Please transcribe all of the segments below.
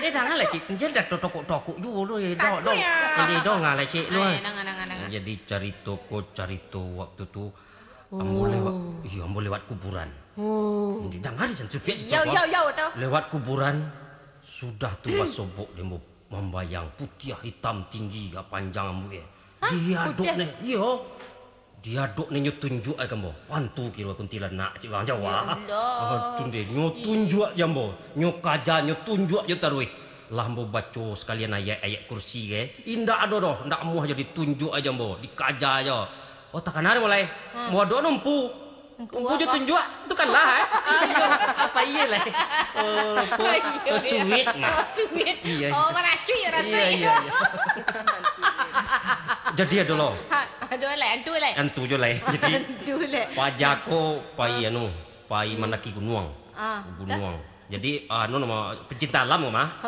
Ini jangan lah cik. Jadi dah tokok-tokok juga lu. Jadi dong lah cik lu. Jadi cari toko waktu tu. Ambo lewat kuburan. Jadi dengar sen supiak Yo tu. Lewat kuburan sudah tu basobok demo membayang putih hitam tinggi panjang ambo ya. Dia dok ne. Yo. Dia dok ne tunjuk ai kambo. Hantu kira kuntilanak cik orang Jawa. Tunde tunjuk jambo. Nyo kaja nyo tunjuk yo tarui. Lah ambo baca sekalian ayat-ayat kursi ke. Indak ada doh, ndak muah jadi tunjuk aja ambo, dikaja aja. Oh takkan ada mulai. Mau do numpu. Numpu je tunjuk tu kan lah. Apa iya lah. Oh sweet nah. Sweet. Iya. Oh merasui. Iya. Jadi ada lo. Antu je lah. Jadi pajako pai manaki gunung. Gunung. Jadi nama pencinta alam mah.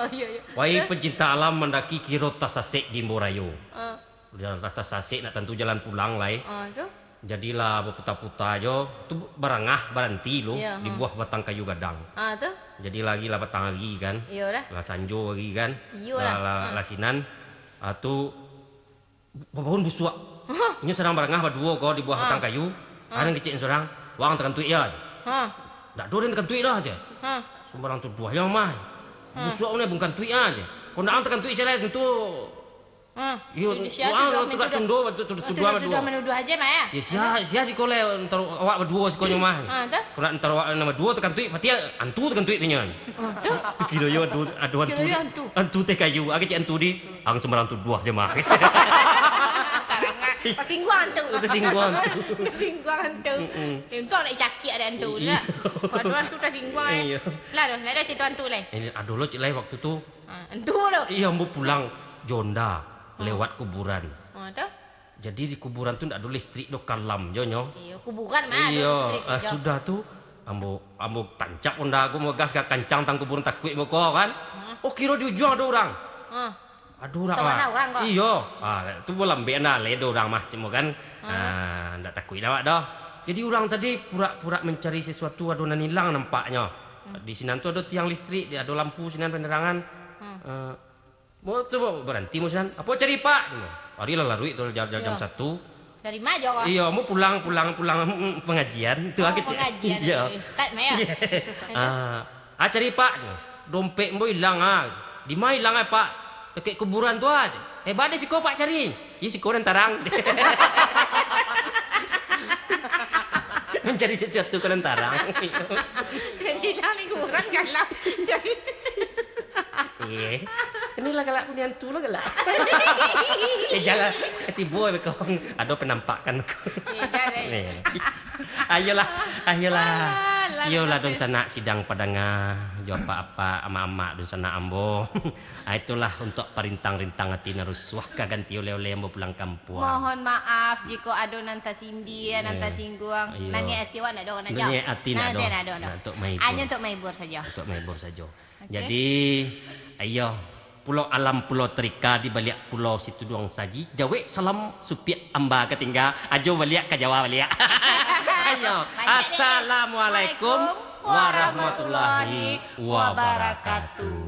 Pai pencinta alam mendaki kiro tasasek di Morayo. Dia tasasek nak tentu jalan pulang lah. Jadilah berputar-putar jo, tu berhenti lo di buah batang kayu gadang. Jadi lagi lah batang lagi kan. Lah sanjo lagi kan. Lah sinan tu babahun busuk. Ini serang berangah berdua kau di buah batang kayu. Ada kecil seorang, wang tekan tuik ya. Tak doren tekan tuik dah aja. Sembarang tu dua yang mah. Busuk ni bukan tuik aja. Kau nak tekan tuik saya tentu. Yo, wang tekan tundo dua aja mah ya. Sia si kole entar awak berdua si konyo mah. Kau nak entar awak nama dua tekan tuik, pasti antu tekan tuik tanya. Tu kira yo adu antu. Antu teh kayu, agak cik antu di, ang sembarang tu dua je mah. Pasingguan tu. Tersingguan tu. Pasingguan tu. Entah nak cakik ada antu lah. Kalau antu tersingguan. Lah ada cerita antu lah. Aduh lo cik lai waktu tu. Antu lo. Iya mau pulang jonda lewat kuburan. Jadi di kuburan tu ndak ada listrik do kalam jonyo. Iya kuburan mah ada listrik. Sudah tu ambo tancap onda aku mau gas ka kancang tang kuburan takut mo ko kan. Oh kira di ujung ada orang. Aduh orang kok. Iya. Tu bola lambe na le do orang mah cimo kan. Ndak takut dah dah. Jadi orang tadi pura-pura mencari sesuatu adonan hilang nampaknya. Di sini tu ada tiang listrik, ada lampu sinan penerangan. Mau tu berhenti mo sinan. Apa cari Pak? Hari lah larui tu jam 1. Dari mana kok? Iya, mau pulang pengajian. Tu aku pengajian. Iya. Ustaz mah ya. Cari Pak. Dompet mo hilang Di mana hilang Pak? Dekat kuburan tu aja. Badai si kau Pak cari. Ya si kau rentarang. Mencari sesuatu ke rentarang. Jadi dah ni kuburan galak. Inilah galak punya hantu lah galak. Jangan tiba kau. Ada penampakan aku. Ayolah don sana sidang padanga jo apa ama-ama don sana ambo. Itulah untuk perintang-rintang hati narusuah kaganti oleh-oleh ambo pulang kampung. Mohon maaf jika ada nanta sindi nanta singguang. Nangi ati wan ada nak jauh. Nangi ati nak do. Untuk maibur. Hanya untuk maibur saja. Untuk maibur saja. Jadi ayo Pulau Alam Pulau Terika di balik pulau situ doang saji. Jawa salam supiat amba ketinggal. Ajo balik ke Jawa balik. Ayo. Assalamualaikum warahmatullahi wabarakatuh.